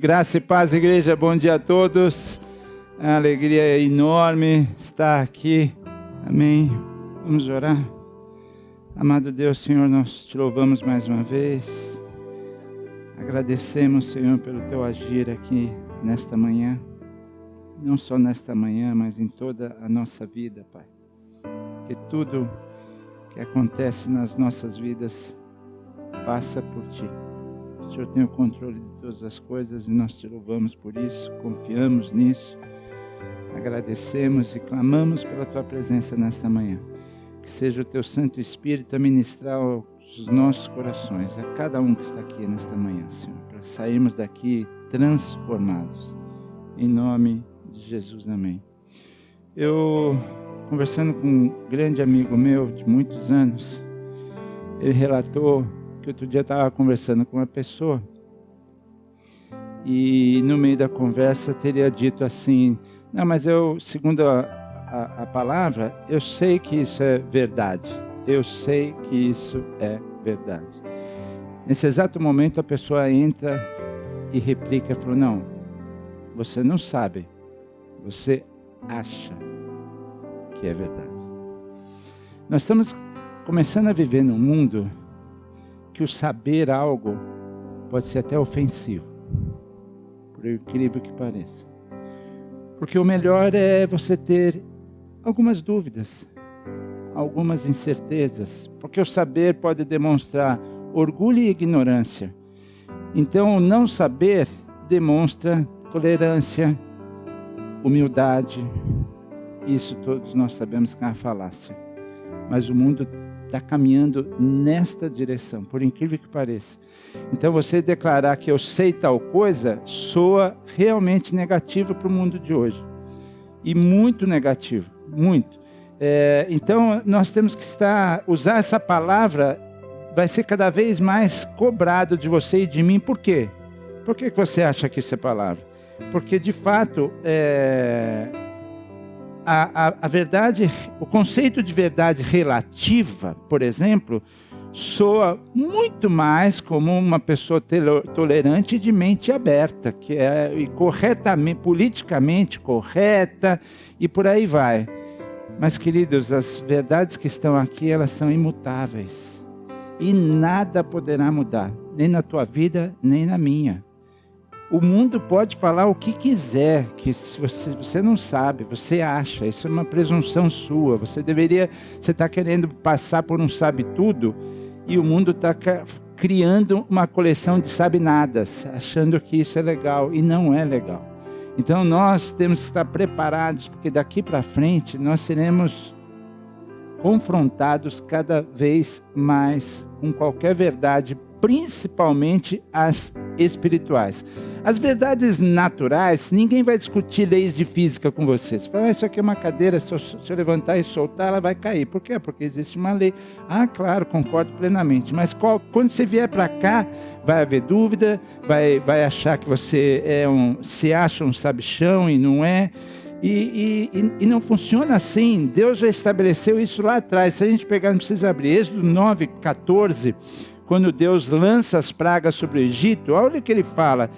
Graça e paz, igreja, bom dia a todos. A alegria é enorme estar aqui. Amém. Vamos orar. Amado Deus, Senhor, nós te louvamos mais uma vez. Agradecemos, Senhor, pelo teu agir aqui nesta manhã. Não só nesta manhã, mas em toda a nossa vida, Pai. Que tudo que acontece nas nossas vidas passa por Ti. O Senhor tem o controle de todas as coisas e nós te louvamos por isso, confiamos nisso, agradecemos e clamamos pela Tua presença nesta manhã. Que seja o Teu Santo Espírito a ministrar aos nossos corações, a cada um que está aqui nesta manhã, Senhor, para sairmos daqui transformados. Em nome de Jesus, amém. Eu, conversando com um grande amigo meu de muitos anos, ele relatou que outro dia estava conversando com uma pessoa e no meio da conversa teria dito assim: não, mas eu, segundo a palavra, eu sei que isso é verdade, eu sei que isso é verdade. Nesse exato momento a pessoa entra e replica, falou: não, você não sabe, você acha que é verdade. Nós estamos começando a viver num mundo que o saber algo pode ser até ofensivo, por incrível que pareça. Porque o melhor é você ter algumas dúvidas, algumas incertezas, porque o saber pode demonstrar orgulho e ignorância. Então, o não saber demonstra tolerância, humildade. Isso todos nós sabemos que é uma falácia. Mas o mundo está caminhando nesta direção, por incrível que pareça. Então você declarar que eu sei tal coisa soa realmente negativo para o mundo de hoje. E muito negativo, muito. Então nós temos que usar essa palavra, vai ser cada vez mais cobrado de você e de mim. Por quê? Por que você acha que isso é palavra? Porque de fato a verdade, o conceito de verdade relativa, por exemplo, soa muito mais como uma pessoa tolerante e de mente aberta, que é corretamente, politicamente correta e por aí vai. Mas, queridos, as verdades que estão aqui, elas são imutáveis e nada poderá mudar, nem na tua vida, nem na minha. O mundo pode falar o que quiser, que se você não sabe, você acha, isso é uma presunção sua. Você está querendo passar por um sabe-tudo e o mundo está criando uma coleção de sabe-nadas, achando que isso é legal e não é legal. Então nós temos que estar preparados, porque daqui para frente nós seremos confrontados cada vez mais com qualquer verdade, principalmente as espirituais. As verdades naturais, ninguém vai discutir leis de física com você. Você fala: isso aqui é uma cadeira, se eu levantar e soltar, ela vai cair. Por quê? Porque existe uma lei. Ah, claro, concordo plenamente. Mas quando você vier para cá, vai haver dúvida, vai achar que você se acha um sabichão e não é. E não funciona assim. Deus já estabeleceu isso lá atrás. Se a gente pegar, não precisa abrir, Êxodo 9:14, quando Deus lança as pragas sobre o Egito, olha o que ele fala,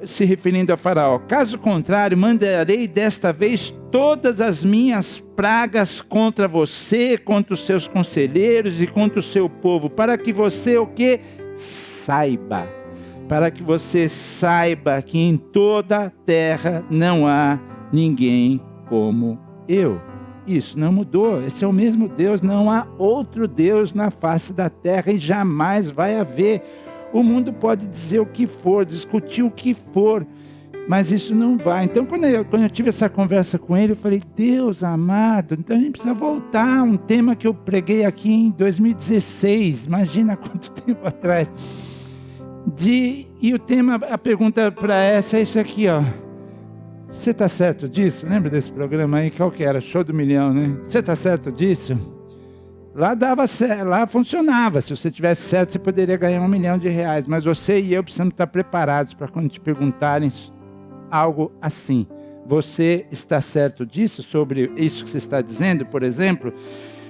se referindo a Faraó: caso contrário, mandarei desta vez todas as minhas pragas contra você, contra os seus conselheiros e contra o seu povo, para que você o que? Saiba. Para que você saiba que em toda a terra não há ninguém como eu. Isso não mudou, esse é o mesmo Deus, não há outro Deus na face da terra e jamais vai haver. O mundo pode dizer o que for, discutir o que for, mas isso não vai. Então quando eu tive essa conversa com ele, eu falei: Deus amado, então a gente precisa voltar a um tema que eu preguei aqui em 2016, imagina quanto tempo atrás. E o tema, a pergunta para essa é isso aqui, ó. Você está certo disso? Lembra desse programa aí? Qual que era? Show do Milhão, né? Você está certo disso? Lá funcionava. Se você tivesse certo, você poderia ganhar R$1 milhão. Mas você e eu precisamos estar preparados para quando te perguntarem algo assim. Você está certo disso? Sobre isso que você está dizendo, por exemplo?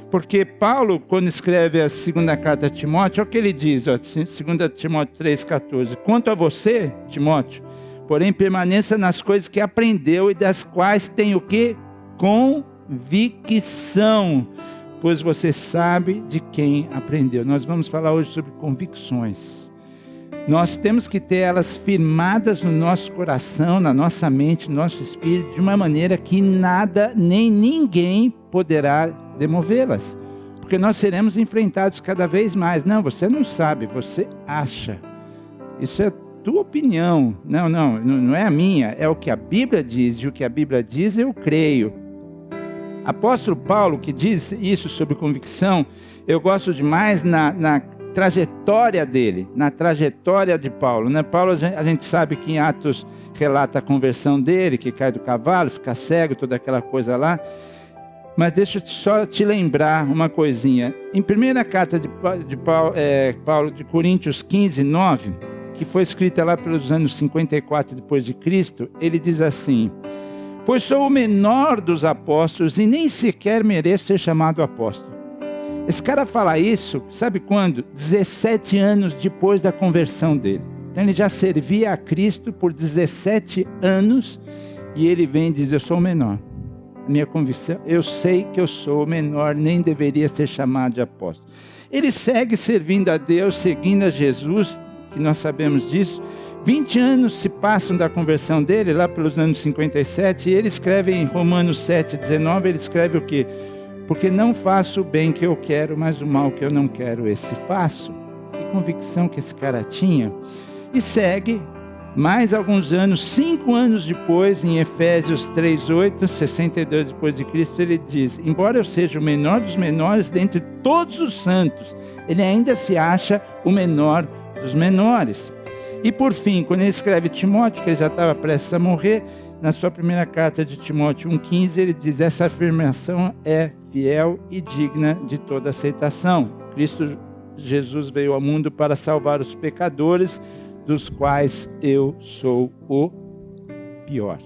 Porque Paulo, quando escreve a segunda carta a Timóteo, olha o que ele diz, ó, 2 Timóteo 3,14. Quanto a você, Timóteo, porém permaneça nas coisas que aprendeu e das quais tem o quê? Convicção, pois você sabe de quem aprendeu. Nós vamos falar hoje sobre convicções. Nós temos que ter elas firmadas no nosso coração, na nossa mente, no nosso espírito, de uma maneira que nada nem ninguém poderá demovê-las. Porque nós seremos enfrentados cada vez mais. Não, você não sabe, você acha. Isso é tua opinião. Não é a minha, é o que a Bíblia diz. E o que a Bíblia diz, eu creio. Apóstolo Paulo, que diz isso sobre convicção, eu gosto demais na trajetória dele, na trajetória de Paulo. Paulo, a gente sabe que em Atos relata a conversão dele, que cai do cavalo, fica cego, toda aquela coisa lá. Mas deixa eu só te lembrar uma coisinha. Em primeira carta de Paulo de Coríntios 15, 9, que foi escrita lá pelos anos 54 depois de Cristo, ele diz assim: pois sou o menor dos apóstolos e nem sequer mereço ser chamado apóstolo. Esse cara fala isso, sabe quando? 17 anos depois da conversão dele. Então ele já servia a Cristo por 17 anos e ele vem e diz: eu sou o menor. Minha convicção, eu sei que eu sou o menor, nem deveria ser chamado de apóstolo. Ele segue servindo a Deus, seguindo a Jesus, que nós sabemos disso. 20 anos se passam da conversão dele, lá pelos anos 57, e ele escreve em Romanos 7,19, ele escreve o quê? Porque não faço o bem que eu quero, mas o mal que eu não quero, esse faço. Que convicção que esse cara tinha. E segue mais alguns anos, 5 anos depois, em Efésios 3,8, 62 depois de Cristo, ele diz: embora eu seja o menor dos menores dentre todos os santos, ele ainda se acha o menor dos menores. E por fim, quando ele escreve Timóteo, que ele já estava prestes a morrer, na sua primeira carta de Timóteo 1,15, ele diz: essa afirmação é fiel e digna de toda aceitação. Cristo Jesus veio ao mundo para salvar os pecadores, dos quais eu sou o pior.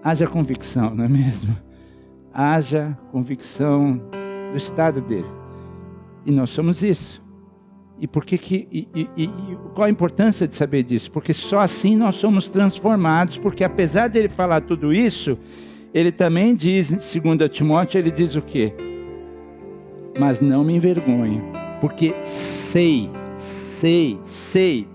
Haja convicção, não é mesmo? Haja convicção do estado dele. E nós somos isso. E qual a importância de saber disso? Porque só assim nós somos transformados, porque apesar dele falar tudo isso, ele também diz, em 2 Timóteo, ele diz o quê? Mas não me envergonho, porque sei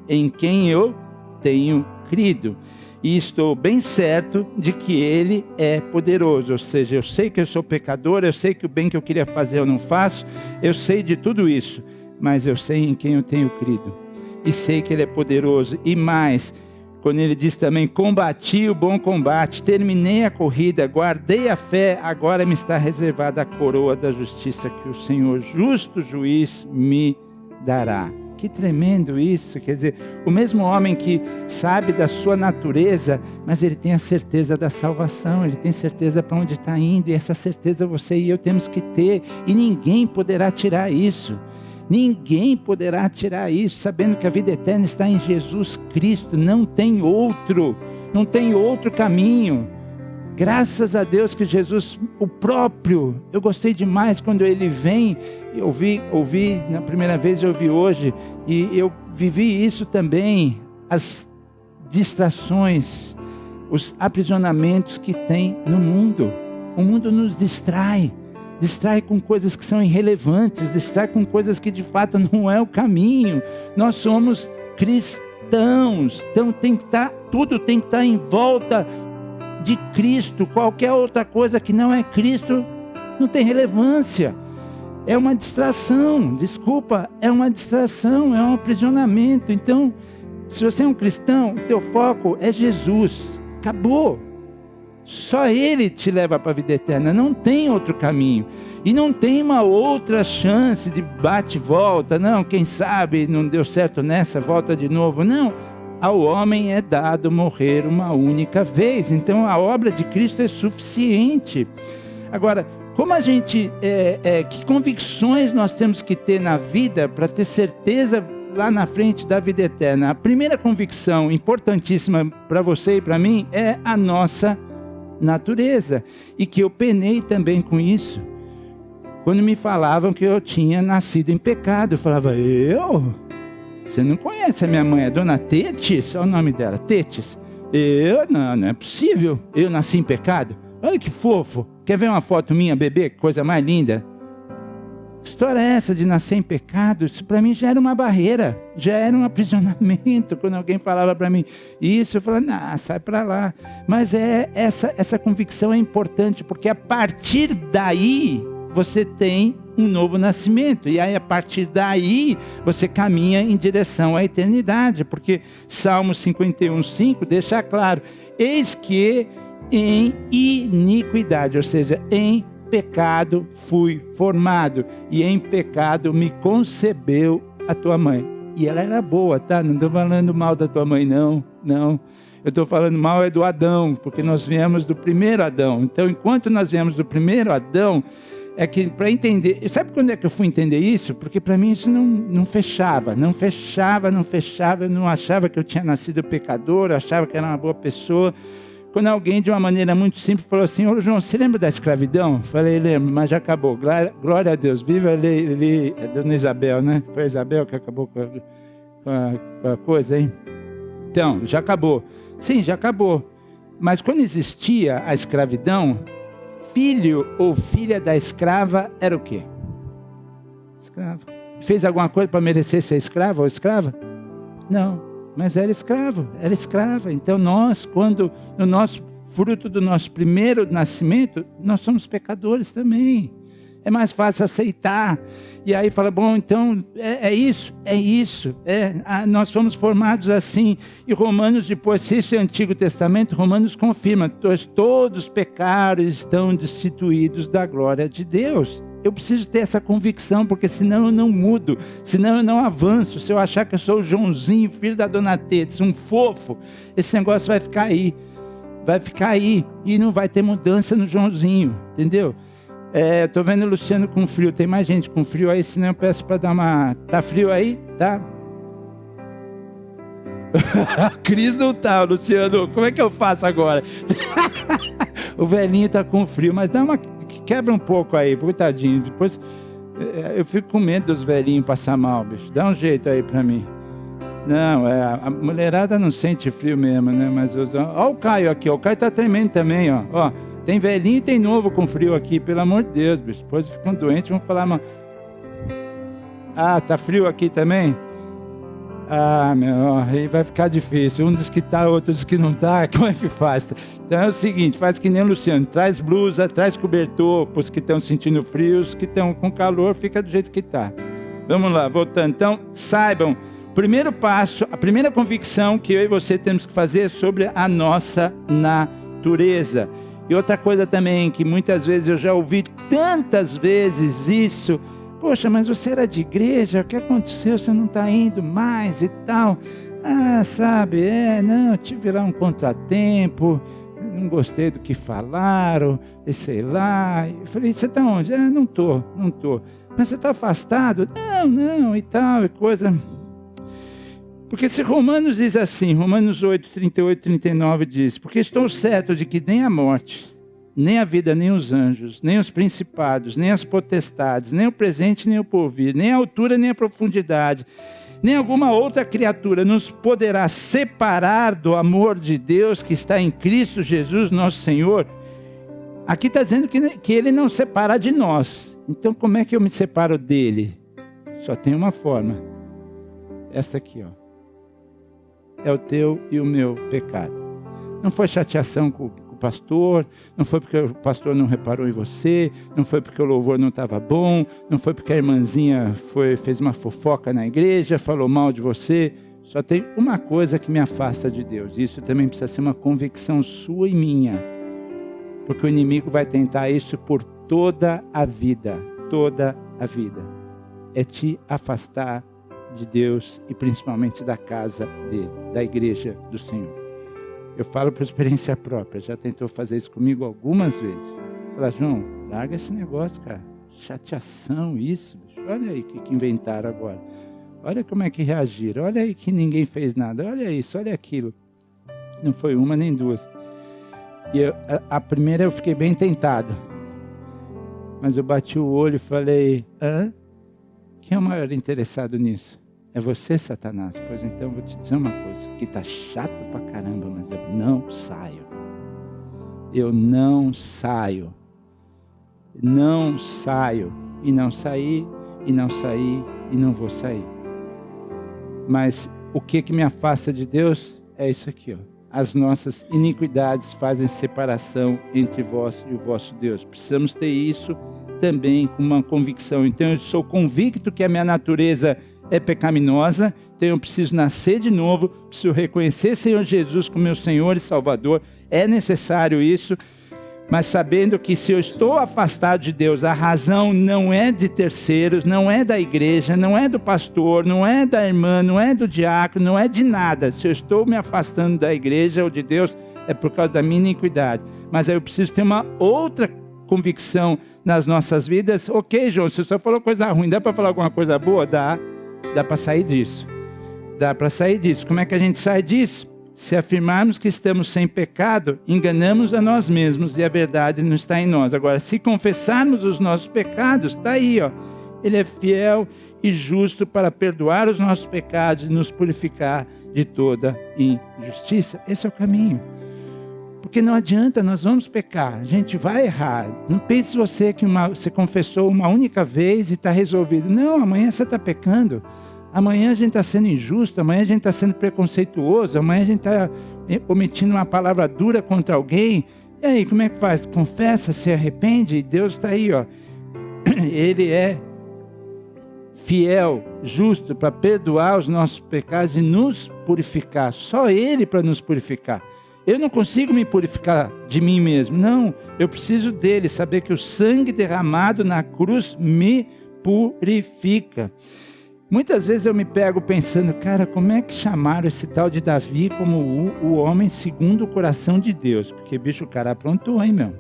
em quem eu tenho crido. E estou bem certo de que ele é poderoso. Ou seja, eu sei que eu sou pecador, eu sei que o bem que eu queria fazer eu não faço, eu sei de tudo isso, mas eu sei em quem eu tenho crido. E sei que ele é poderoso. E mais, quando ele diz também: combati o bom combate, terminei a corrida, guardei a fé, agora me está reservada a coroa da justiça que o Senhor, justo juiz, me dará. Que tremendo isso, quer dizer, o mesmo homem que sabe da sua natureza, mas ele tem a certeza da salvação, ele tem certeza para onde está indo, e essa certeza você e eu temos que ter, e ninguém poderá tirar isso. Ninguém poderá tirar isso, sabendo que a vida eterna está em Jesus Cristo, não tem outro caminho. Graças a Deus que Jesus, o próprio, eu gostei demais quando ele vem, eu ouvi na primeira vez, eu ouvi hoje, e eu vivi isso também, as distrações, os aprisionamentos que tem no mundo. O mundo nos distrai com coisas que são irrelevantes, distrai com coisas que de fato não é o caminho. Nós somos cristãos, então tudo tem que estar em volta de Cristo. Qualquer outra coisa que não é Cristo não tem relevância. É uma distração, é uma distração, é um aprisionamento. Então, se você é um cristão, o teu foco é Jesus. Acabou. Só Ele te leva para a vida eterna, não tem outro caminho. E não tem uma outra chance de bate e volta. Não, quem sabe não deu certo nessa, volta de novo. Não. Ao homem é dado morrer uma única vez. Então a obra de Cristo é suficiente. Agora, como a gente, que convicções nós temos que ter na vida para ter certeza lá na frente da vida eterna? A primeira convicção importantíssima para você e para mim é a nossa natureza. E que eu penei também com isso. Quando me falavam que eu tinha nascido em pecado, eu falava: Você não conhece a minha mãe, a dona Tetes? Olha o nome dela, Tetes. Não é possível. Eu nasci em pecado? Olha que fofo. Quer ver uma foto minha, bebê? Que coisa mais linda. Que história é essa de nascer em pecado? Isso para mim já era uma barreira, já era um aprisionamento. Quando alguém falava para mim isso, eu falava, não, sai para lá. Mas essa convicção é importante, porque a partir daí você tem um novo nascimento. E aí a partir daí você caminha em direção à eternidade. Porque Salmo 51:5 deixa claro, eis que em iniquidade, ou seja, em pecado fui formado, e em pecado me concebeu a tua mãe. E ela era boa, tá? Não estou falando mal da tua mãe, não. Eu estou falando mal do Adão, porque nós viemos do primeiro Adão. Então, enquanto nós viemos do primeiro Adão, é que para entender... Sabe quando é que eu fui entender isso? Porque para mim isso não fechava. Eu não achava que eu tinha nascido pecador, eu achava que era uma boa pessoa. Quando alguém, de uma maneira muito simples, falou assim, ô João, você lembra da escravidão? Eu falei, lembro, mas já acabou. Glória a Deus, viva a dona Isabel, né? Foi a Isabel que acabou com a coisa, hein? Então, já acabou. Sim, já acabou. Mas quando existia a escravidão, filho ou filha da escrava era o quê? Escrava. Fez alguma coisa para merecer ser escravo ou escrava? Não. Mas era escrava. Então nós, quando no nosso fruto do nosso primeiro nascimento, nós somos pecadores também. É mais fácil aceitar. E aí fala, bom, então é isso. Nós somos formados assim. E Romanos depois, se isso é Antigo Testamento, Romanos confirma, todos pecaram e estão destituídos da glória de Deus. Eu preciso ter essa convicção, porque senão eu não mudo, senão eu não avanço. Se eu achar que eu sou o Joãozinho, filho da dona Tetes, um fofo, esse negócio vai ficar aí, e não vai ter mudança no Joãozinho, entendeu? Estou vendo o Luciano com frio, tem mais gente com frio aí, senão eu peço para dar uma... Tá frio aí? Tá? Cris não tá, Luciano, como é que eu faço agora? O velhinho tá com frio, mas dá uma... Quebra um pouco aí, coitadinho. Depois eu fico com medo dos velhinhos passar mal, bicho. Dá um jeito aí pra mim. Não, a mulherada não sente frio mesmo, né? Mas ó o Caio aqui, ó. O Caio tá tremendo também, ó. Ó, tem velhinho e tem novo com frio aqui, pelo amor de Deus, bicho. Depois ficam doentes, vão falar, mas... Ah, tá frio aqui também? Ah, meu, aí vai ficar difícil. Um diz que tá, outro diz que não tá. Como é que faz? Então é o seguinte, faz que nem o Luciano. Traz blusa, traz cobertor para os que estão sentindo frio, os que estão com calor, fica do jeito que tá. Vamos lá, voltando. Então, saibam, primeiro passo, a primeira convicção que eu e você temos que fazer é sobre a nossa natureza. E outra coisa também, que muitas vezes eu já ouvi tantas vezes isso... Poxa, mas você era de igreja, o que aconteceu? Você não está indo mais e tal. Ah, sabe, eu tive lá um contratempo, não gostei do que falaram, e sei lá. Eu falei, você está onde? Ah, não tô. Mas você está afastado? Não, e tal, e coisa. Porque se Romanos diz assim, Romanos 8, 38, 39 diz, porque estou certo de que nem a morte, nem a vida, nem os anjos, nem os principados, nem as potestades, nem o presente, nem o porvir, nem a altura, nem a profundidade, nem alguma outra criatura nos poderá separar do amor de Deus que está em Cristo Jesus, nosso Senhor. Aqui está dizendo que Ele não separa de nós. Então como é que eu me separo dEle? Só tem uma forma. Esta aqui, ó. É o teu e o meu pecado. Não foi chateação com o pastor, não foi porque o pastor não reparou em você, não foi porque o louvor não estava bom, não foi porque a irmãzinha fez uma fofoca na igreja, falou mal de você. Só tem uma coisa que me afasta de Deus. Isso também precisa ser uma convicção sua e minha. Porque o inimigo vai tentar isso por toda a vida. Toda a vida. É te afastar de Deus e principalmente da casa dele, da igreja do Senhor. Eu falo por experiência própria, já tentou fazer isso comigo algumas vezes. Fala, João, larga esse negócio, cara. Chateação, isso. Olha aí o que inventaram agora. Olha como é que reagiram. Olha aí que ninguém fez nada. Olha isso, olha aquilo. Não foi uma nem duas. E a primeira eu fiquei bem tentado. Mas eu bati o olho e falei, quem é o maior interessado nisso? É você, Satanás? Pois então eu vou te dizer uma coisa, que está chato pra caramba, mas eu não saio. Eu não saio. Não saio. E não saí, e não saí, e não vou sair. Mas o que me afasta de Deus é isso aqui, ó. As nossas iniquidades fazem separação entre vós e o vosso Deus. Precisamos ter isso também com uma convicção. Então eu sou convicto que a minha natureza é pecaminosa, então eu preciso nascer de novo, preciso reconhecer Senhor Jesus como meu Senhor e Salvador. É necessário isso. Mas sabendo que se eu estou afastado de Deus, a razão não é de terceiros, não é da igreja, não é do pastor, não é da irmã, não é do diácono, não é de nada. Se eu estou me afastando da igreja ou de Deus, é por causa da minha iniquidade. Mas aí eu preciso ter uma outra convicção nas nossas vidas. Ok, João, você só falou coisa ruim, dá para falar alguma coisa boa? Dá para sair disso. Dá para sair disso. Como é que a gente sai disso? Se afirmarmos que estamos sem pecado, enganamos a nós mesmos e a verdade não está em nós. Agora, se confessarmos os nossos pecados, está aí, ó. Ele é fiel e justo para perdoar os nossos pecados e nos purificar de toda injustiça. Esse é o caminho. Porque não adianta, nós vamos pecar, a gente vai errar. Não pense você que você confessou uma única vez e está resolvido. Não, amanhã você está pecando. Amanhã a gente está sendo injusto, amanhã a gente está sendo preconceituoso, amanhã a gente está omitindo uma palavra dura contra alguém. E aí, como é que faz? Confessa, se arrepende, e Deus está aí, ó. Ele é fiel, justo, para perdoar os nossos pecados e nos purificar. Só Ele para nos purificar. Eu não consigo me purificar de mim mesmo. Não, eu preciso dele, saber que o sangue derramado na cruz me purifica. Muitas vezes eu me pego pensando, cara, como é que chamaram esse tal de Davi como o homem segundo o coração de Deus? Porque, bicho, o cara aprontou, hein, meu?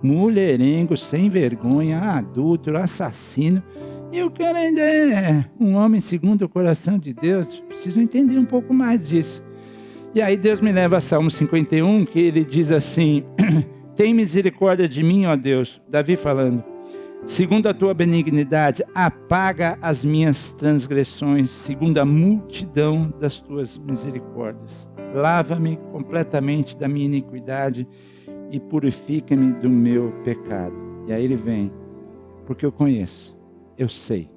Mulherengo, sem vergonha, adúltero, assassino. E o cara ainda é um homem segundo o coração de Deus. Preciso entender um pouco mais disso. E aí Deus me leva a Salmo 51, que ele diz assim, tem misericórdia de mim, ó Deus. Davi falando. Segundo a tua benignidade, apaga as minhas transgressões, segundo a multidão das tuas misericórdias. Lava-me completamente da minha iniquidade e purifica-me do meu pecado. E aí ele vem, porque eu conheço, eu sei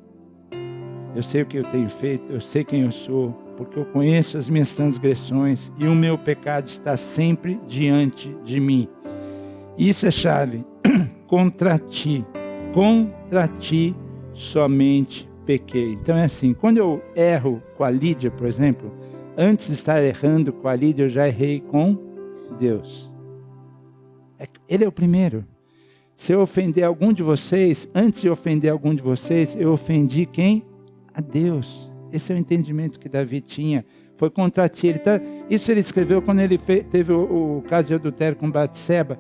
o que eu tenho feito, eu sei quem eu sou, porque eu conheço as minhas transgressões e o meu pecado está sempre diante de mim. Isso é chave, contra ti somente pequei. Então é assim, quando eu erro com a Lídia, por exemplo, antes de estar errando com a Lídia, eu já errei com Deus. Ele é o primeiro. Se eu ofender algum de vocês, antes de ofender algum de vocês, eu ofendi quem? A Deus. Esse é o entendimento que Davi tinha. Foi contra ti. Isso ele escreveu quando ele teve o caso de adultério com Batseba.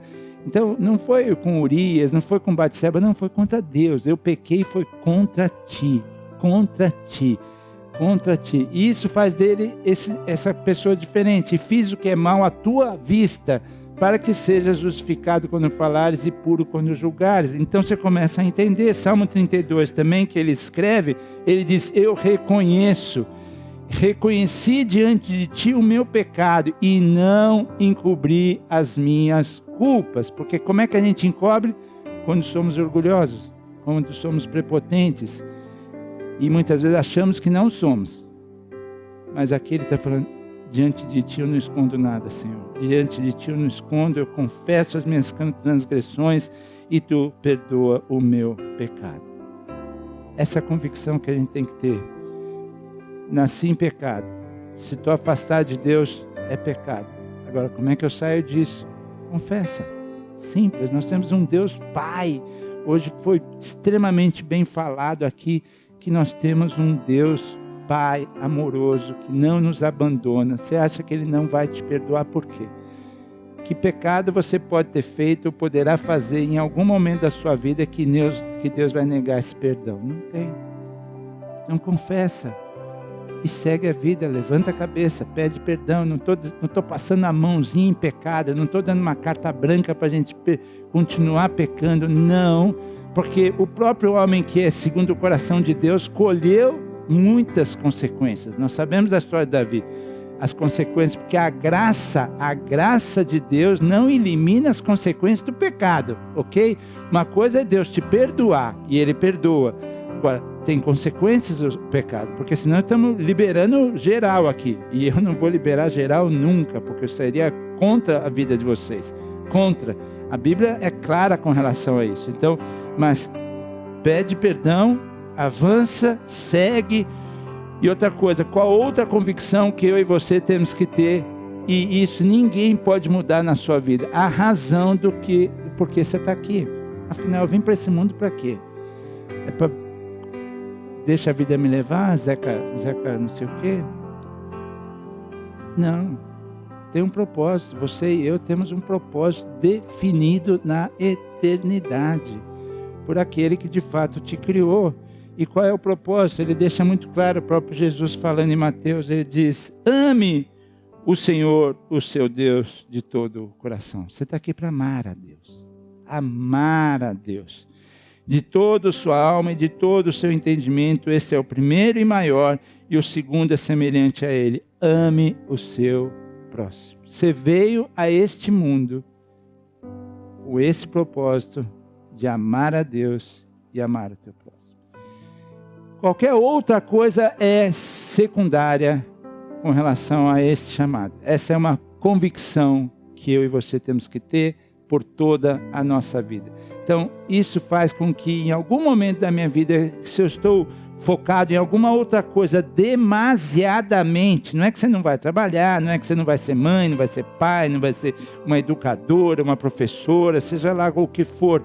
Então, não foi com Urias, não foi com Batseba, não, foi contra Deus. Eu pequei, foi contra ti. E isso faz dele essa pessoa diferente. Fiz o que é mal à tua vista, para que seja justificado quando falares e puro quando julgares. Então você começa a entender. Salmo 32 também, que ele escreve, ele diz, eu reconheci diante de ti o meu pecado e não encobri as minhas culpas. Porque como é que a gente encobre? Quando somos orgulhosos, quando somos prepotentes. E muitas vezes achamos que não somos. Mas aqui ele está falando, diante de ti eu não escondo nada, Senhor. Diante de ti eu não escondo, eu confesso as minhas transgressões e tu perdoa o meu pecado. Essa é a convicção que a gente tem que ter. Nasci em pecado. Se estou afastado de Deus, é pecado. Agora, como é que eu saio disso? Confessa. Simples. Nós temos um Deus Pai. Hoje foi extremamente bem falado aqui que nós temos um Deus Pai amoroso, que não nos abandona. Você acha que Ele não vai te perdoar por quê? Que pecado você pode ter feito ou poderá fazer em algum momento da sua vida que Deus vai negar esse perdão? Não tem. Então confessa e segue a vida, levanta a cabeça, pede perdão. Não estou passando a mãozinha em pecado, não estou dando uma carta branca para a gente continuar pecando, não, porque o próprio homem que é segundo o coração de Deus colheu muitas consequências. Nós sabemos da história de Davi, as consequências, porque a graça de Deus não elimina as consequências do pecado, ok? Uma coisa é Deus te perdoar, e Ele perdoa. Agora, tem consequências do pecado, porque senão estamos liberando geral aqui, e eu não vou liberar geral nunca, porque eu seria contra a vida de vocês, contra. A Bíblia é clara com relação a isso. Então, mas pede perdão, avança, segue. E outra coisa, qual outra convicção que eu e você temos que ter, e isso ninguém pode mudar na sua vida, a razão do porquê você está aqui. Afinal, eu vim para esse mundo para quê? É para deixa a vida me levar, Zeca não sei o quê? Não, tem um propósito. Você e eu temos um propósito definido na eternidade por aquele que de fato te criou. E qual é o propósito? Ele deixa muito claro, o próprio Jesus falando em Mateus, ele diz: ame o Senhor, o seu Deus, de todo o coração. Você está aqui para amar a Deus. Amar a Deus. De toda a sua alma e de todo o seu entendimento. Esse é o primeiro e maior, e o segundo é semelhante a ele. Ame o seu próximo. Você veio a este mundo com esse propósito de amar a Deus e amar o teu próximo. Qualquer outra coisa é secundária com relação a esse chamado. Essa é uma convicção que eu e você temos que ter por toda a nossa vida. Então, isso faz com que em algum momento da minha vida, se eu estou focado em alguma outra coisa demasiadamente, não é que você não vai trabalhar, não é que você não vai ser mãe, não vai ser pai, não vai ser uma educadora, uma professora, seja lá o que for,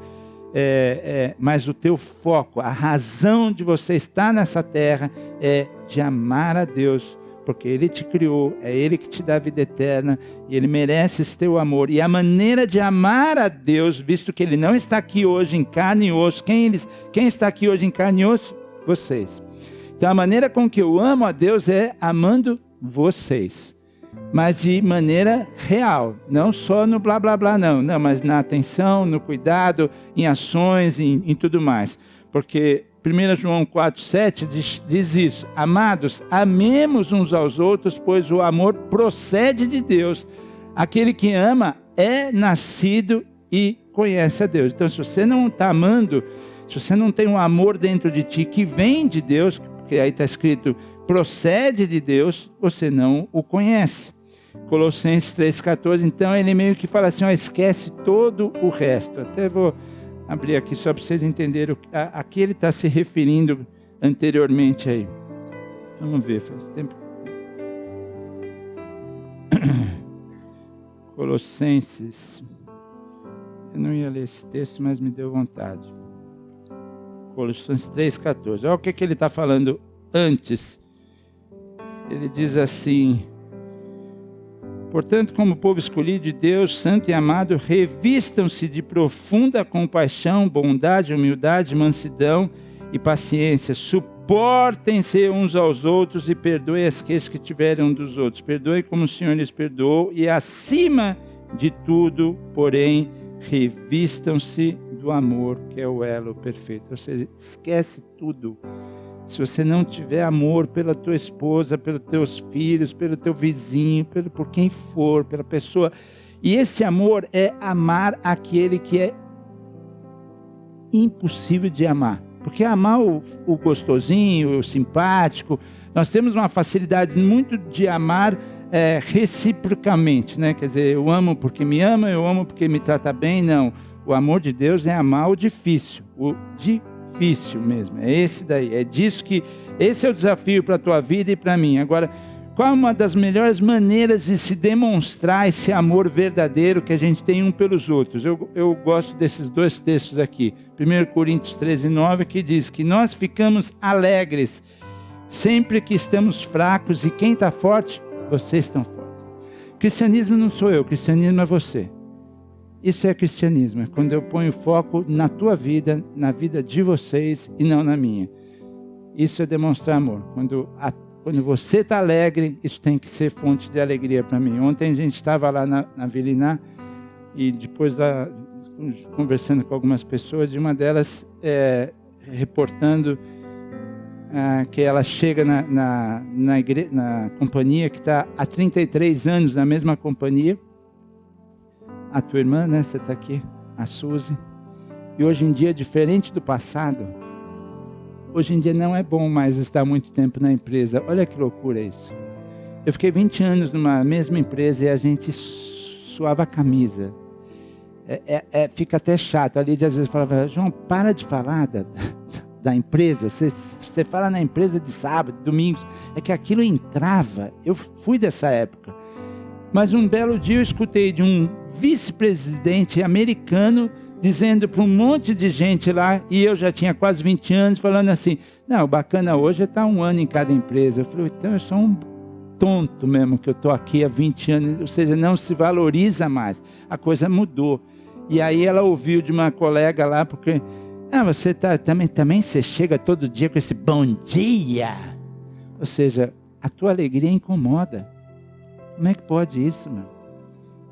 mas o teu foco, a razão de você estar nessa terra é de amar a Deus, porque Ele te criou, é Ele que te dá a vida eterna, e Ele merece esse teu amor. E a maneira de amar a Deus, visto que Ele não está aqui hoje em carne e osso, quem está aqui hoje em carne e osso? Vocês. Então a maneira com que eu amo a Deus é amando vocês, mas de maneira real, não só no blá blá blá não, mas na atenção, no cuidado, em ações, em tudo mais. Porque 1 João 4,7 diz isso: amados, amemos uns aos outros, pois o amor procede de Deus. Aquele que ama é nascido e conhece a Deus. Então, se você não está amando, se você não tem um amor dentro de ti que vem de Deus, porque aí está escrito procede de Deus, você não o conhece. Colossenses 3,14, então ele meio que fala assim, esquece todo o resto. Até vou abrir aqui só para vocês entenderem a que ele está se referindo anteriormente aí. Vamos ver, faz tempo. Colossenses. Eu não ia ler esse texto, mas me deu vontade. Colossenses 3,14. Olha o que ele está falando antes. Ele diz assim: portanto, como povo escolhido de Deus, santo e amado, revistam-se de profunda compaixão, bondade, humildade, mansidão e paciência. Suportem-se uns aos outros e perdoem as queixas que tiverem um dos outros. Perdoem como o Senhor lhes perdoou e, acima de tudo, porém, revistam-se do amor, que é o elo perfeito. Ou seja, esquece tudo. Se você não tiver amor pela tua esposa, pelos teus filhos, pelo teu vizinho, por quem for, pela pessoa. E esse amor é amar aquele que é impossível de amar. Porque amar o gostosinho, o simpático, nós temos uma facilidade muito de amar reciprocamente, né? Quer dizer, eu amo porque me ama, eu amo porque me trata bem. Não, o amor de Deus é amar o difícil mesmo, é esse daí, é disso que, esse é o desafio para a tua vida e para mim. Agora, qual é uma das melhores maneiras de se demonstrar esse amor verdadeiro que a gente tem um pelos outros? Eu gosto desses dois textos aqui, 1 Coríntios 13:9, que diz que nós ficamos alegres sempre que estamos fracos, e quem está forte? Vocês estão fortes. Cristianismo não sou eu, cristianismo é você. Isso é cristianismo, é quando eu ponho foco na tua vida, na vida de vocês e não na minha. Isso é demonstrar amor. Quando você está alegre, isso tem que ser fonte de alegria para mim. Ontem a gente estava lá na Vila Iná, e depois lá, conversando com algumas pessoas, e uma delas reportando que ela chega na companhia, que está há 33 anos na mesma companhia. A tua irmã, né? Você está aqui, a Suzy. E hoje em dia, diferente do passado, hoje em dia não é bom mais estar muito tempo na empresa. Olha que loucura isso. Eu fiquei 20 anos numa mesma empresa e a gente suava a camisa. Fica até chato. A Lídia às vezes falava, João, para de falar da empresa. Você fala na empresa de sábado, domingos. É que aquilo entrava. Eu fui dessa época. Mas um belo dia eu escutei de um vice-presidente americano dizendo para um monte de gente lá, e eu já tinha quase 20 anos, falando assim, não, o bacana hoje é estar 1 ano em cada empresa. Eu falei, então eu sou um tonto mesmo, que eu estou aqui há 20 anos, ou seja, não se valoriza mais. A coisa mudou. E aí ela ouviu de uma colega lá, porque, você também você chega todo dia com esse bom dia. Ou seja, a tua alegria incomoda. Como é que pode isso, meu?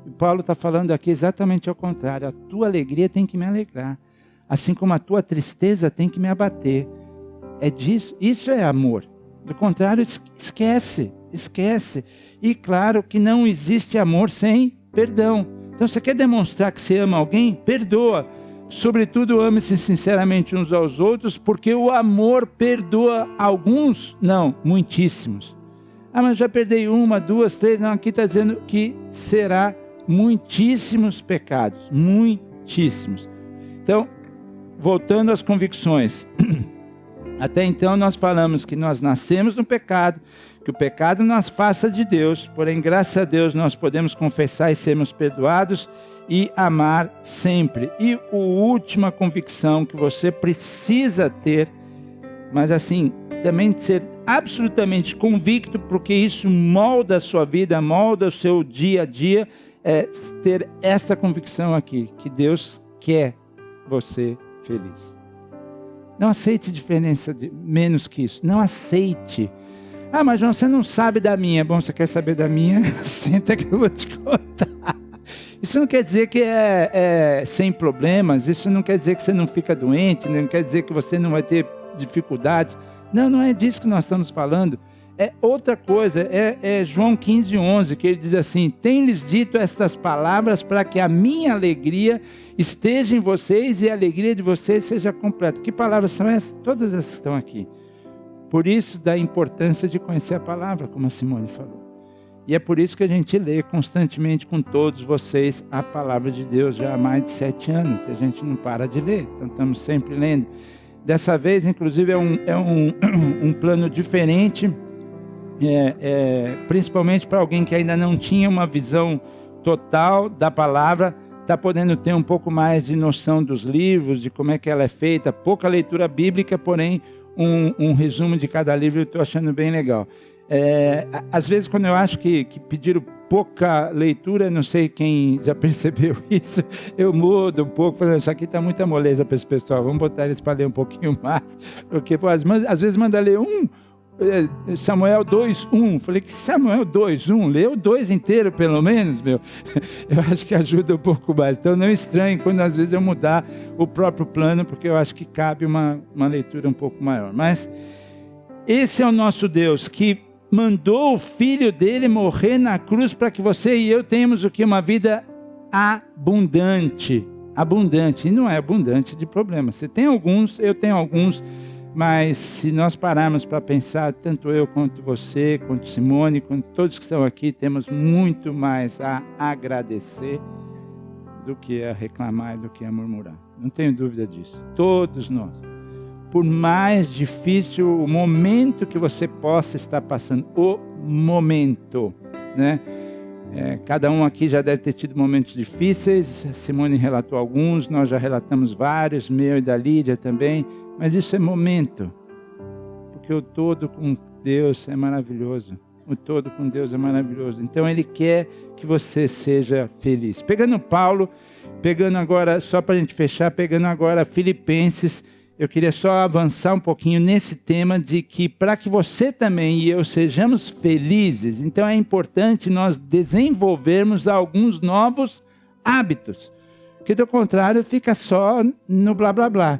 E Paulo está falando aqui exatamente ao contrário. A tua alegria tem que me alegrar. Assim como a tua tristeza tem que me abater. É disso. Isso é amor. Do contrário, esquece. E claro que não existe amor sem perdão. Então, você quer demonstrar que você ama alguém? Perdoa. Sobretudo, ame-se sinceramente uns aos outros, porque o amor perdoa alguns, não, muitíssimos. Mas já perdoei 1, 2, 3, não, aqui está dizendo que será muitíssimos pecados, muitíssimos. Então, voltando às convicções, até então nós falamos que nós nascemos no pecado, que o pecado nos afasta de Deus, porém, graças a Deus, nós podemos confessar e sermos perdoados e amar sempre. E a última convicção que você precisa ter, mas assim, também ser absolutamente convicto, porque isso molda a sua vida, molda o seu dia a dia, é ter esta convicção aqui, que Deus quer você feliz. Não aceite diferença menos que isso. Não aceite. Mas João, você não sabe da minha. Bom, você quer saber da minha? Senta que eu vou te contar. Isso não quer dizer que é sem problemas. Isso não quer dizer que você não fica doente. Não quer dizer que você não vai ter dificuldades. Não é disso que nós estamos falando. É outra coisa. É João 15:11, que ele diz assim, tem-lhes dito estas palavras para que a minha alegria esteja em vocês e a alegria de vocês seja completa. Que palavras são essas? Todas essas que estão aqui. Por isso, da importância de conhecer a palavra, como a Simone falou. E é por isso que a gente lê constantemente com todos vocês a palavra de Deus já há mais de 7 anos. A gente não para de ler, então estamos sempre lendo. Dessa vez, inclusive, é um plano diferente, principalmente para alguém que ainda não tinha uma visão total da palavra, está podendo ter um pouco mais de noção dos livros, de como é que ela é feita, pouca leitura bíblica, porém um resumo de cada livro eu estou achando bem legal. Às vezes, quando eu acho que pediram pouca leitura, não sei quem já percebeu isso, eu mudo um pouco, falando, isso aqui está muita moleza para esse pessoal, vamos botar eles para ler um pouquinho mais, porque às vezes manda ler Samuel 2:1, falei que Samuel 2:1, lê o 2 inteiro pelo menos, meu, eu acho que ajuda um pouco mais, então não estranhe quando às vezes eu mudar o próprio plano, porque eu acho que cabe uma leitura um pouco maior, mas esse é o nosso Deus, que mandou o Filho dele morrer na cruz para que você e eu tenhamos o que? Uma vida abundante, e não é abundante de problemas, você tem alguns, eu tenho alguns, mas se nós pararmos para pensar, tanto eu quanto você, quanto Simone, quanto todos que estão aqui, temos muito mais a agradecer do que a reclamar e do que a murmurar. Não tenho dúvida disso. Todos nós. Por mais difícil o momento que você possa estar passando, o momento, né? Cada um aqui já deve ter tido momentos difíceis, a Simone relatou alguns, nós já relatamos vários, meu e da Lídia também, mas isso é momento, porque o todo com Deus é maravilhoso, então Ele quer que você seja feliz. Pegando Paulo, pegando agora, só para a gente fechar, pegando agora Filipenses, eu queria só avançar um pouquinho nesse tema de que para que você também e eu sejamos felizes, então é importante nós desenvolvermos alguns novos hábitos, porque do contrário fica só no blá blá blá.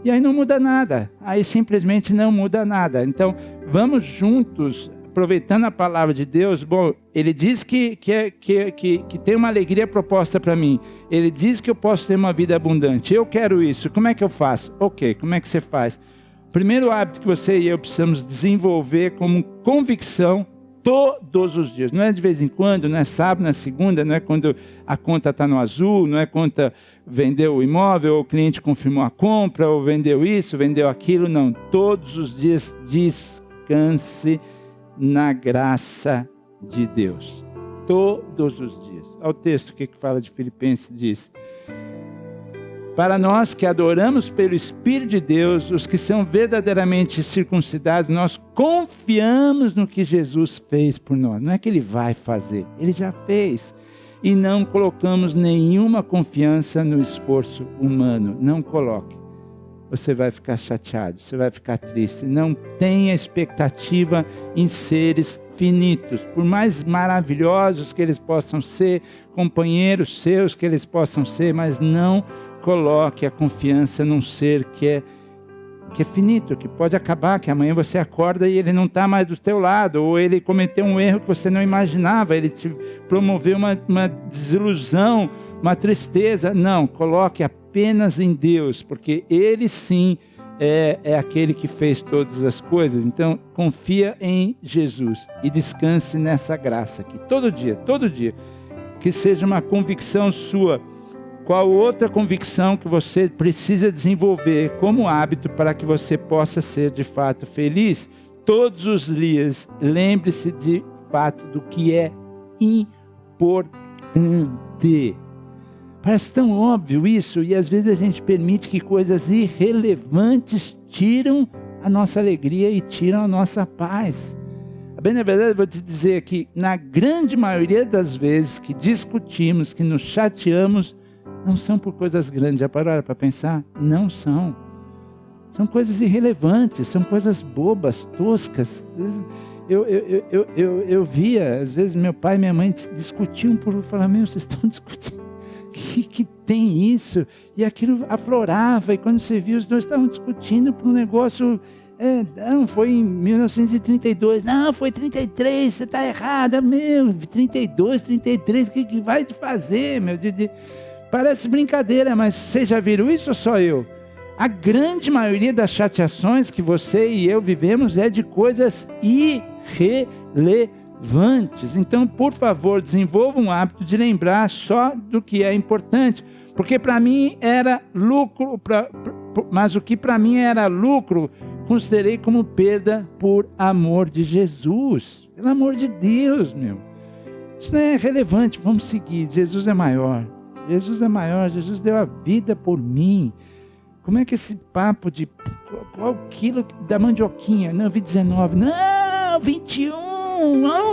E aí não muda nada. Aí simplesmente não muda nada. Então, vamos juntos, aproveitando a palavra de Deus. Bom, ele diz que tem uma alegria proposta para mim. Ele diz que eu posso ter uma vida abundante. Eu quero isso. Como é que eu faço? Ok, como é que você faz? O primeiro hábito que você e eu precisamos desenvolver como convicção todos os dias. Não é de vez em quando, não é sábado, não é segunda, não é quando a conta está no azul, não é quando vendeu o imóvel, ou o cliente confirmou a compra, ou vendeu isso, vendeu aquilo. Não, todos os dias descanse na graça de Deus. Todos os dias. Olha o texto que fala de Filipenses, diz: para nós que adoramos pelo Espírito de Deus, os que são verdadeiramente circuncidados, nós confiamos no que Jesus fez por nós. Não é que Ele vai fazer, Ele já fez. E não colocamos nenhuma confiança no esforço humano. Não coloque. Você vai ficar chateado, você vai ficar triste. Não tenha expectativa em seres finitos. Por mais maravilhosos que eles possam ser, companheiros seus que eles possam ser, mas não coloque a confiança num ser que é finito, que pode acabar, que amanhã você acorda e ele não está mais do teu lado, ou ele cometeu um erro que você não imaginava, ele te promoveu uma desilusão, uma tristeza. Não, coloque apenas em Deus, porque Ele sim é aquele que fez todas as coisas. Então, confia em Jesus e descanse nessa graça aqui, todo dia, que seja uma convicção sua. Qual outra convicção que você precisa desenvolver como hábito para que você possa ser de fato feliz? Todos os dias, lembre-se de fato do que é importante. Parece tão óbvio isso, e às vezes a gente permite que coisas irrelevantes tiram a nossa alegria e tiram a nossa paz. Bem, na verdade, eu vou te dizer que na grande maioria das vezes que discutimos, que nos chateamos, não são por coisas grandes. Já pararam para pensar? Não são. São coisas irrelevantes, são coisas bobas, toscas. Às vezes eu via, às vezes meu pai e minha mãe discutiam por falar: meu, vocês estão discutindo? Que tem isso? E aquilo aflorava, e quando você viu, os dois estavam discutindo por um negócio. Não, foi em 1932, não, foi 33, você está errado, meu, 32, 33, o que vai te fazer, meu? Parece brincadeira, mas vocês já viram isso ou só eu? A grande maioria das chateações que você e eu vivemos é de coisas irrelevantes. Então, por favor, desenvolva um hábito de lembrar só do que é importante. Porque para mim era lucro, mas o que para mim era lucro, considerei como perda por amor de Jesus. Pelo amor de Deus, meu. Isso não é relevante, vamos seguir. Jesus é maior. Jesus é maior, Jesus deu a vida por mim. Como é que esse papo de qual quilo da mandioquinha? Não, eu vi 19. Não, 21.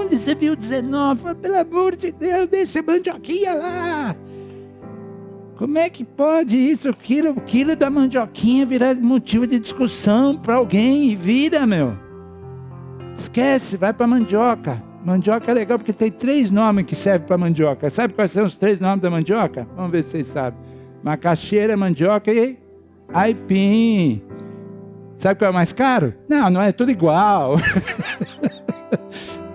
Onde você viu 19? Pelo amor de Deus, deixa a mandioquinha lá. Como é que pode isso? O quilo da mandioquinha virar motivo de discussão para alguém? E vira, meu. Esquece, vai para mandioca. Mandioca é legal porque tem 3 nomes que servem para mandioca. Sabe quais são os 3 nomes da mandioca? Vamos ver se vocês sabem. Macaxeira, mandioca e aipim. Sabe qual é o mais caro? Não é tudo igual.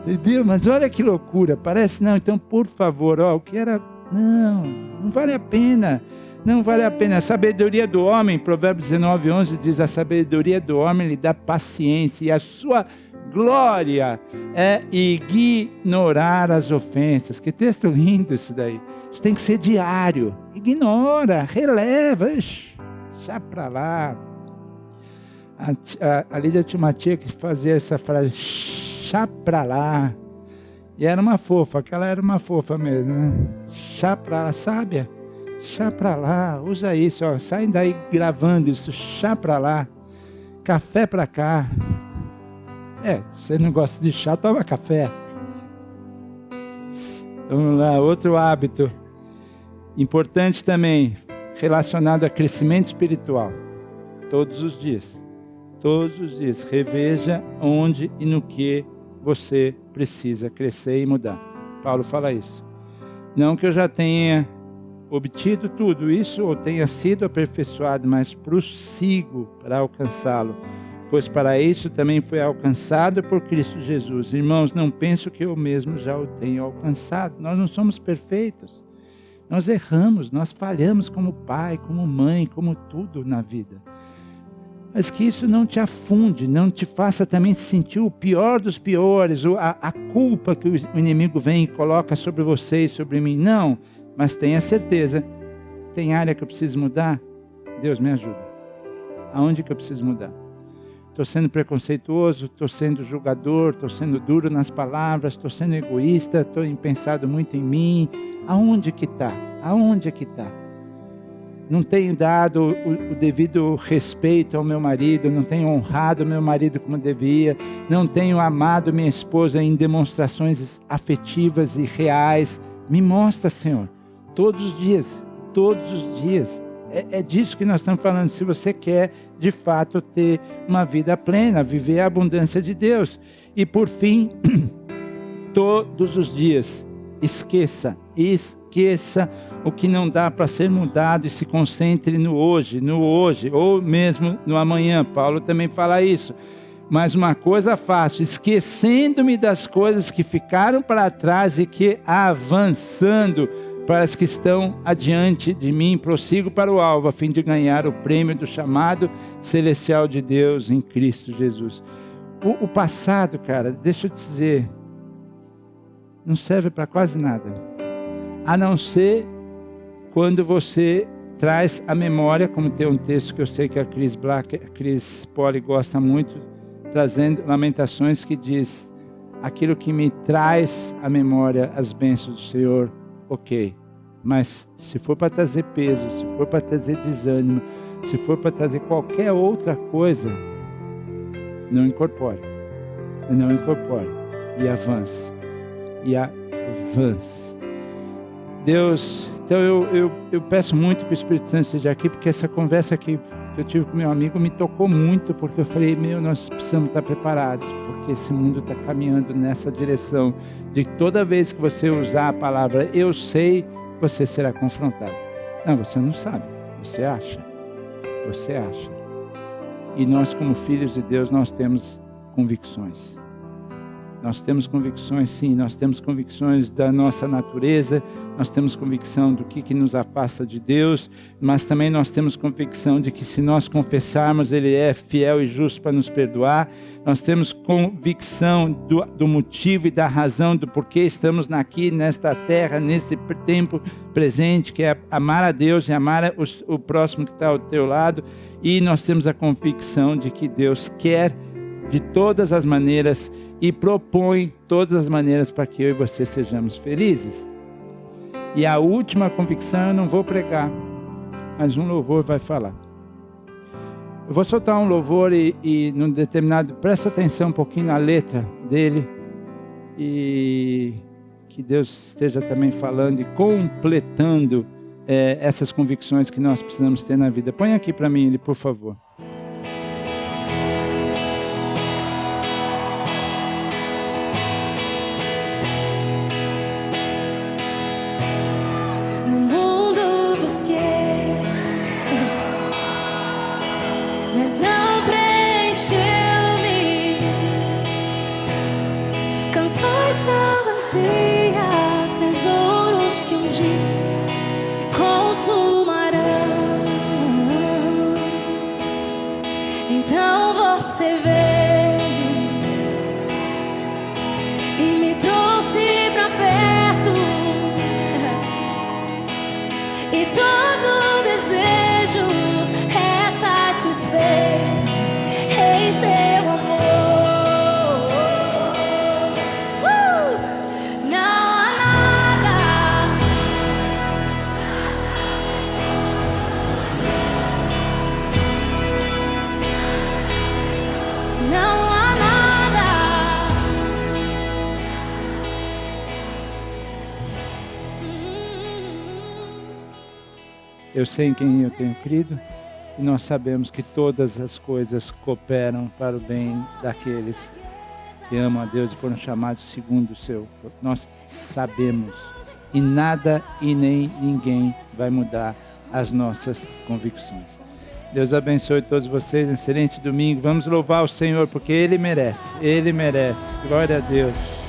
Entendeu? Mas olha que loucura. Parece não. Então, por favor, o que era... Não vale a pena. Não vale a pena. A sabedoria do homem, Provérbios 19:11 diz: a sabedoria do homem lhe dá paciência, e a sua glória é ignorar as ofensas. Que texto lindo isso daí. Isso tem que ser diário. Ignora, releva, já para lá. A Lídia tinha uma tia que fazia essa frase, chá pra lá. E era uma fofa, aquela era uma fofa mesmo, né? Chá pra lá, sábia? Chá pra lá, usa isso, saem daí gravando isso, chá pra lá. Café pra cá. Se você não gosta de chá, toma café. Vamos lá, outro hábito importante também, relacionado a crescimento espiritual. Todos os dias, reveja onde e no que você precisa crescer e mudar. Paulo fala isso. Não que eu já tenha obtido tudo isso, ou tenha sido aperfeiçoado, mas prossigo para alcançá-lo, pois para isso também fui alcançado por Cristo Jesus. Irmãos, não penso que eu mesmo já o tenho alcançado. Nós não somos perfeitos. Nós erramos, nós falhamos como pai, como mãe, como tudo na vida. Mas que isso não te afunde, não te faça também sentir o pior dos piores, a culpa que o inimigo vem e coloca sobre você e sobre mim. Não, mas tenha certeza, tem área que eu preciso mudar? Deus me ajuda. Aonde que eu preciso mudar? Estou sendo preconceituoso, estou sendo julgador, estou sendo duro nas palavras, estou sendo egoísta, estou pensado muito em mim. Aonde que está? Aonde que está? Não tenho dado o devido respeito ao meu marido, não tenho honrado meu marido como devia, não tenho amado minha esposa em demonstrações afetivas e reais. Me mostra, Senhor, todos os dias, todos os dias. É disso que nós estamos falando, se você quer, de fato, ter uma vida plena, viver a abundância de Deus. E por fim, todos os dias, esqueça o que não dá para ser mudado e se concentre no hoje, ou mesmo no amanhã. Paulo também fala isso. Mas uma coisa faço, esquecendo-me das coisas que ficaram para trás e que avançando para as que estão adiante de mim, prossigo para o alvo, a fim de ganhar o prêmio do chamado celestial de Deus em Cristo Jesus. O passado, cara, deixa eu te dizer, não serve para quase nada, a não ser quando você traz a memória, como tem um texto que eu sei que a Chris Poli gosta muito, trazendo Lamentações, que diz: aquilo que me traz à memória as bênçãos do Senhor, ok, mas se for para trazer peso, se for para trazer desânimo, se for para trazer qualquer outra coisa, não incorpore, e avance, Deus, então eu peço muito que o Espírito Santo esteja aqui, porque essa conversa que eu tive com meu amigo me tocou muito, porque eu falei, nós precisamos estar preparados, porque esse mundo está caminhando nessa direção, de toda vez que você usar a palavra eu sei, você será confrontado. Não, você não sabe, você acha. E nós, como filhos de Deus, nós temos convicções. Nós temos convicções, sim, nós temos convicções da nossa natureza, nós temos convicção do que nos afasta de Deus, mas também nós temos convicção de que se nós confessarmos, Ele é fiel e justo para nos perdoar. Nós temos convicção do motivo e da razão do porquê estamos aqui nesta terra, nesse tempo presente, que é amar a Deus e amar o próximo que está ao teu lado. E nós temos a convicção de que Deus quer de todas as maneiras e propõe todas as maneiras para que eu e você sejamos felizes. E a última convicção eu não vou pregar, mas um louvor vai falar. Eu vou soltar um louvor e num determinado, presta atenção um pouquinho na letra dele, e que Deus esteja também falando e completando essas convicções que nós precisamos ter na vida. Põe aqui para mim ele, por favor. Mas não preencheu-me. Canções tão vazias, tesouros que um dia se consumarão. Então você veio e me trouxe pra perto, e todo desejo é satisfeito em seu amor. Não há nada, não há nada. Eu sei em quem eu tenho crido, e nós sabemos que todas as coisas cooperam para o bem daqueles que amam a Deus e foram chamados segundo o seu. Nós sabemos e nada e nem ninguém vai mudar as nossas convicções. Deus abençoe todos vocês, um excelente domingo. Vamos louvar o Senhor, porque Ele merece. Ele merece. Glória a Deus.